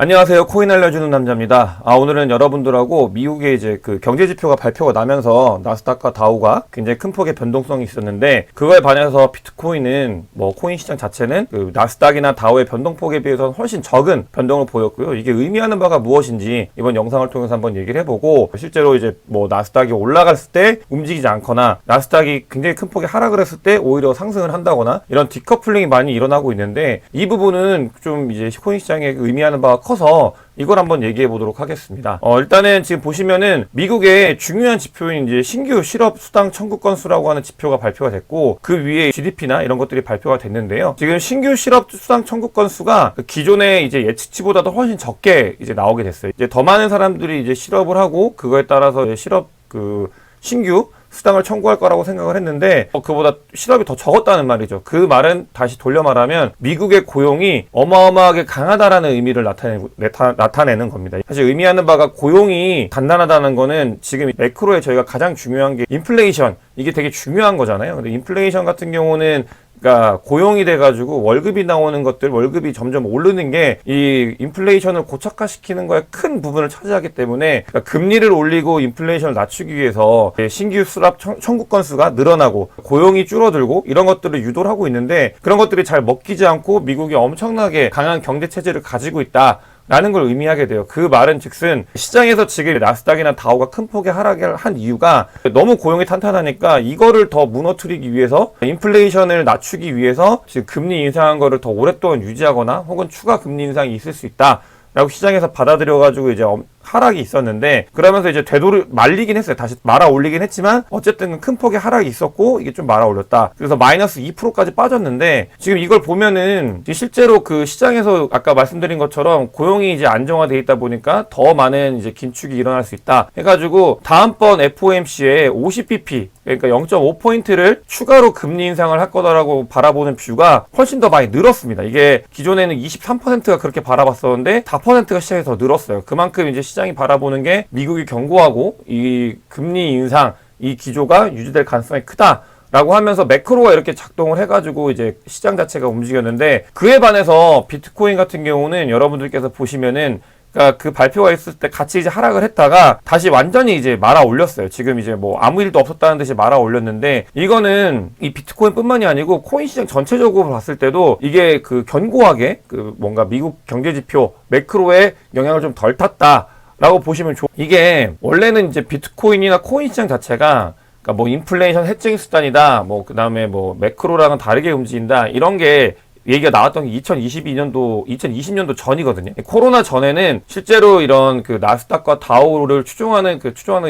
안녕하세요. 코인 알려주는 남자입니다. 오늘은 여러분들하고 미국의 이제 그 경제 지표가 발표가 나면서 나스닥과 다우가 굉장히 큰 폭의 변동성이 있었는데, 그거에 반해서 비트코인은 코인 시장 자체는 그 나스닥이나 다우의 변동폭에 비해서는 훨씬 적은 변동을 보였고요. 이게 의미하는 바가 무엇인지 이번 영상을 통해서 한번 얘기를 해보고, 실제로 이제 나스닥이 올라갔을 때 움직이지 않거나 나스닥이 굉장히 큰 폭의 하락을 했을 때 오히려 상승을 한다거나 이런 디커플링이 많이 일어나고 있는데, 이 부분은 좀 이제 코인 시장에 의미하는 바가 커서 이걸 한번 얘기해 보도록 하겠습니다. 일단은 지금 보시면은 미국의 중요한 지표인 이제 신규 실업 수당 청구 건수라고 하는 지표가 발표가 됐고, 그 위에 GDP나 이런 것들이 발표가 됐는데요. 지금 신규 실업 수당 청구 건수가 기존의 이제 예측치보다도 훨씬 적게 이제 나오게 됐어요. 이제 더 많은 사람들이 이제 실업을 하고 그거에 따라서 실업 신규 수당을 청구할 거라고 생각을 했는데, 그보다 실업이 더 적었다는 말이죠. 그 말은 다시 돌려 말하면 미국의 고용이 어마어마하게 강하다라는 의미를 나타내는 겁니다. 사실 의미하는 바가 고용이 단단하다는 거는 지금 매크로에 저희가 가장 중요한 게 인플레이션, 이게 되게 중요한 거잖아요. 근데 인플레이션 같은 경우는 그러니까 고용이 돼가지고 월급이 나오는 것들, 월급이 점점 오르는 게 이 인플레이션을 고착화시키는 거에 큰 부분을 차지하기 때문에, 그러니까 금리를 올리고 인플레이션을 낮추기 위해서 신규 수납 청구 건수가 늘어나고 고용이 줄어들고 이런 것들을 유도를 하고 있는데, 그런 것들이 잘 먹히지 않고 미국이 엄청나게 강한 경제 체제를 가지고 있다 라는 걸 의미하게 돼요. 그 말은 즉슨 시장에서 지금 나스닥이나 다우가 큰 폭의 하락을 한 이유가 너무 고용이 탄탄하니까 이거를 더 무너뜨리기 위해서, 인플레이션을 낮추기 위해서 지금 금리 인상한 거를 더 오랫동안 유지하거나 혹은 추가 금리 인상이 있을 수 있다 라고 시장에서 받아들여가지고 이제 하락이 있었는데, 그러면서 이제 되돌을 말리긴 했어요. 다시 말아 올리긴 했지만 어쨌든 큰 폭의 하락이 있었고 이게 좀 말아 올렸다. 그래서 마이너스 2%까지 빠졌는데, 지금 이걸 보면은 실제로 그 시장에서 아까 말씀드린 것처럼 고용이 이제 안정화돼 있다 보니까 더 많은 이제 긴축이 일어날 수 있다 해가지고 다음번 FOMC에 50bp, 그러니까 0.5포인트를 추가로 금리 인상을 할 거다라고 바라보는 뷰가 훨씬 더 많이 늘었습니다. 이게 기존에는 23%가 그렇게 바라봤었는데 4%가 시장에서 늘었어요. 그만큼 이제 시장이 바라보는 게 미국이 견고하고 이 금리 인상, 이 기조가 유지될 가능성이 크다 라고 하면서 매크로가 이렇게 작동을 해가지고 이제 시장 자체가 움직였는데, 그에 반해서 비트코인 같은 경우는 여러분들께서 보시면은, 그러니까 그 발표가 있을 때 같이 이제 하락을 했다가 다시 완전히 이제 말아 올렸어요. 지금 이제 아무 일도 없었다는 듯이 말아 올렸는데, 이거는 이 비트코인 뿐만이 아니고 코인 시장 전체적으로 봤을 때도 이게 그 견고하게 뭔가 미국 경제 지표 매크로에 영향을 좀 덜 탔다 라고 보시면 이게 원래는 이제 비트코인이나 코인 시장 자체가 그러니까 인플레이션 해칭 수단이다, 그 다음에 매크로랑은 다르게 움직인다, 이런 게 얘기가 나왔던 게 2020년도 전이거든요. 코로나 전에는 실제로 이런 그 나스닥과 다우를 추종하는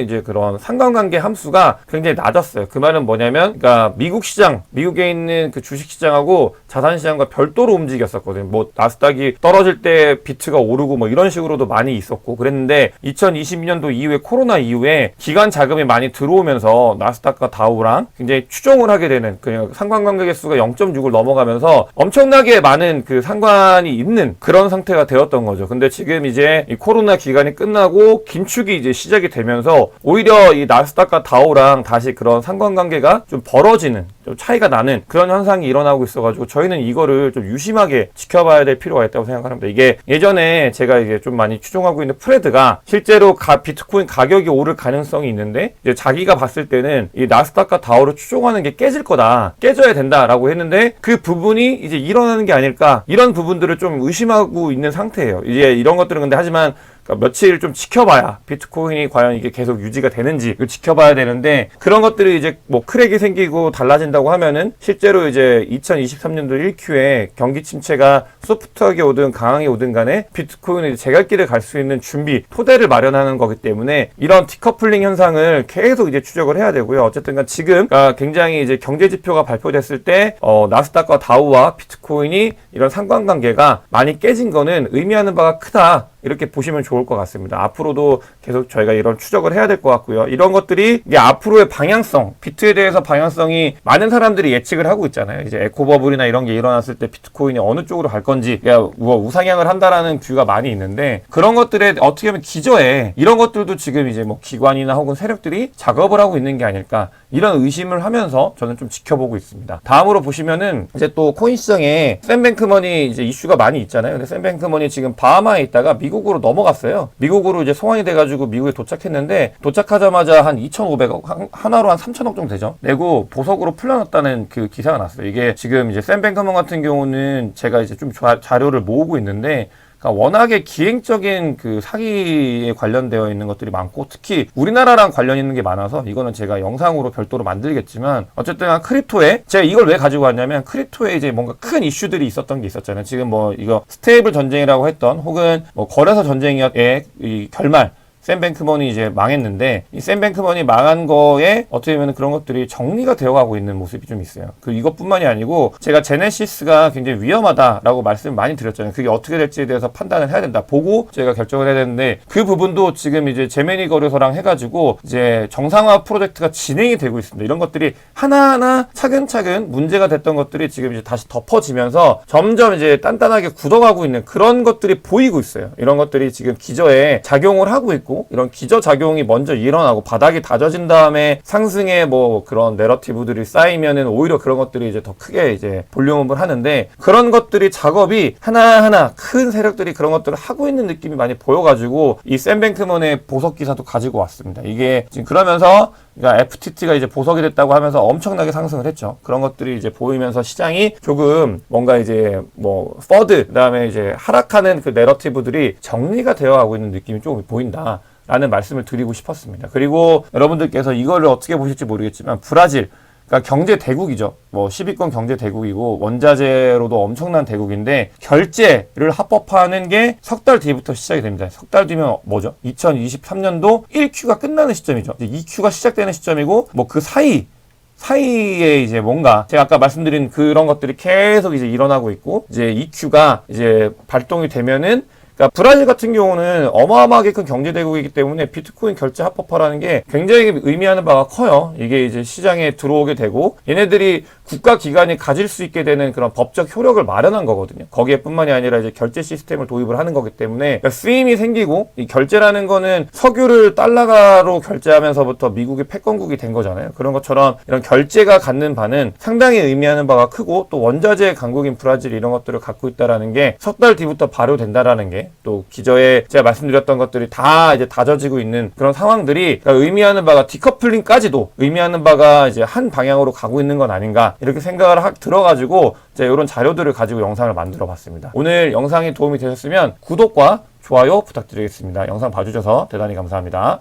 이제 그런 상관관계 함수가 굉장히 낮았어요. 그 말은 뭐냐면, 그러니까 미국 시장, 미국에 있는 그 주식 시장하고 자산 시장과 별도로 움직였었거든요. 나스닥이 떨어질 때 비트가 오르고 이런 식으로도 많이 있었고 그랬는데, 2022년도 이후에 코로나 이후에 기관 자금이 많이 들어오면서 나스닥과 다우랑 굉장히 추종을 하게 되는, 그냥 상관관계 개수가 0.6을 넘어가면서 엄청나게 많은 그 상관이 있는 그런 상태가 되었던 거죠. 근데 지금 이제 이 코로나 기간이 끝나고 긴축이 이제 시작이 되면서 오히려 이 나스닥과 다우랑 다시 그런 상관관계가 좀 벌어지는, 좀 차이가 나는 그런 현상이 일어나고 있어가지고 저희는 이거를 좀 유심하게 지켜봐야 될 필요가 있다고 생각합니다. 이게 예전에 제가 이제 좀 많이 추종하고 있는 프레드가 실제로 비트코인 가격이 오를 가능성이 있는데, 이제 자기가 봤을 때는 이 나스닥과 다우를 추종하는 게 깨질 거다, 깨져야 된다라고 했는데, 그 부분이 이제 일어나는 게 아닐까, 이런 부분들을 좀 의심하고 있는 상태예요. 이제 이런 것들은 근데 하지만 며칠 좀 지켜봐야, 비트코인이 과연 이게 계속 유지가 되는지 이걸 지켜봐야 되는데, 그런 것들이 이제 크랙이 생기고 달라진다고 하면은 실제로 이제 2023년도 1Q에 경기 침체가 소프트하게 오든 강하게 오든 간에 비트코인은 제갈길을 갈 수 있는 준비, 토대를 마련하는 거기 때문에 이런 디커플링 현상을 계속 이제 추적을 해야 되고요. 어쨌든 간 지금 굉장히 이제 경제 지표가 발표됐을 때 나스닥과 다우와 비트코인이 이런 상관관계가 많이 깨진 거는 의미하는 바가 크다, 이렇게 보시면 좋을 것 같습니다. 앞으로도 계속 저희가 이런 추적을 해야 될 것 같고요. 이런 것들이 이게 앞으로의 방향성, 비트에 대해서 방향성이 많은 사람들이 예측을 하고 있잖아요. 이제 에코버블이나 이런 게 일어났을 때 비트코인이 어느 쪽으로 갈 건지 우상향을 한다라는 뷰가 많이 있는데, 그런 것들에 어떻게 보면 기저에 이런 것들도 지금 이제 기관이나 혹은 세력들이 작업을 하고 있는 게 아닐까, 이런 의심을 하면서 저는 좀 지켜보고 있습니다. 다음으로 보시면은 이제 또 코인 시장에 샘 베인크먼이 이제 이슈가 많이 있잖아요. 근데 샘 베인크먼이 지금 바하마에 있다가 미국으로 넘어갔어요. 미국으로 이제 송환이 돼가지고 미국에 도착했는데 도착하자마자 한 2,500억, 하나로 한 3,000억 정도 되죠. 내고 보석으로 풀려났다는 그 기사가 났어요. 이게 지금 이제 샘 베인크먼 같은 경우는 제가 이제 좀 자료를 모으고 있는데 그러니까 워낙에 기행적인 그 사기에 관련되어 있는 것들이 많고 특히 우리나라랑 관련 있는 게 많아서 이거는 제가 영상으로 별도로 만들겠지만 어쨌든 크립토에 제가 이걸 왜 가지고 왔냐면 크립토에 이제 뭔가 큰 이슈들이 있었던 게 있었잖아요. 지금 뭐 이거 스테이블 전쟁이라고 했던 혹은 뭐 거래소 전쟁의 이 결말 샘 베인크먼이 이제 망했는데 이 샘 베인크먼이 망한 거에 어떻게 보면 그런 것들이 정리가 되어가고 있는 모습이 좀 있어요. 그 이것뿐만이 아니고 제가 제네시스가 굉장히 위험하다라고 말씀을 많이 드렸잖아요. 그게 어떻게 될지에 대해서 판단을 해야 된다. 보고 제가 결정을 해야 되는데 그 부분도 지금 이제 제메니 거래소랑 해가지고 이제 정상화 프로젝트가 진행이 되고 있습니다. 이런 것들이 하나하나 차근차근 문제가 됐던 것들이 지금 이제 다시 덮어지면서 점점 이제 단단하게 굳어가고 있는 그런 것들이 보이고 있어요. 이런 것들이 지금 기저에 작용을 하고 있고 이런 기저작용이 먼저 일어나고 바닥이 다져진 다음에 상승의 뭐 그런 내러티브들이 쌓이면은 오히려 그런 것들이 이제 더 크게 이제 볼륨업을 하는데 그런 것들이 작업이 하나하나 큰 세력들이 그런 것들을 하고 있는 느낌이 많이 보여가지고 이 샘 베인크먼의 보석 기사도 가지고 왔습니다. 이게 지금 그러면서 그러니까 FTT가 이제 보석이 됐다고 하면서 엄청나게 상승을 했죠. 그런 것들이 이제 보이면서 시장이 조금 뭔가 이제 뭐 퍼드 그다음에 이제 하락하는 그 내러티브들이 정리가 되어가고 있는 느낌이 조금 보인다. 라는 말씀을 드리고 싶었습니다. 그리고 여러분들께서 이거를 어떻게 보실지 모르겠지만 브라질 그러니까 경제 대국이죠. 뭐 10위권 경제 대국이고 원자재로도 엄청난 대국인데 결제를 합법화하는 게 석 달 뒤부터 시작이 됩니다. 석 달 뒤면 뭐죠? 2023년도 1Q가 끝나는 시점이죠. 이제 2Q가 시작되는 시점이고 뭐 그 사이에 이제 뭔가 제가 아까 말씀드린 그런 것들이 계속 이제 일어나고 있고 이제 2Q가 이제 발동이 되면은 그러니까 브라질 같은 경우는 어마어마하게 큰 경제 대국이기 때문에 비트코인 결제 합법화라는 게 굉장히 의미하는 바가 커요. 이게 이제 시장에 들어오게 되고 얘네들이 국가 기관이 가질 수 있게 되는 그런 법적 효력을 마련한 거거든요. 거기에뿐만이 아니라 이제 결제 시스템을 도입을 하는 거기 때문에 그러니까 쓰임이 생기고 이 결제라는 거는 석유를 달러로 결제하면서부터 미국의 패권국이 된 거잖아요. 그런 것처럼 이런 결제가 갖는 바는 상당히 의미하는 바가 크고 또 원자재 강국인 브라질 이런 것들을 갖고 있다라는 게 석 달 뒤부터 발효된다라는 게 또 기저에 제가 말씀드렸던 것들이 다 이제 다져지고 있는 그런 상황들이 그러니까 의미하는 바가 디커플링까지도 의미하는 바가 이제 한 방향으로 가고 있는 건 아닌가 이렇게 생각을 들어가지고 제가 이런 자료들을 가지고 영상을 만들어 봤습니다. 오늘 영상이 도움이 되셨으면 구독과 좋아요 부탁드리겠습니다. 영상 봐주셔서 대단히 감사합니다.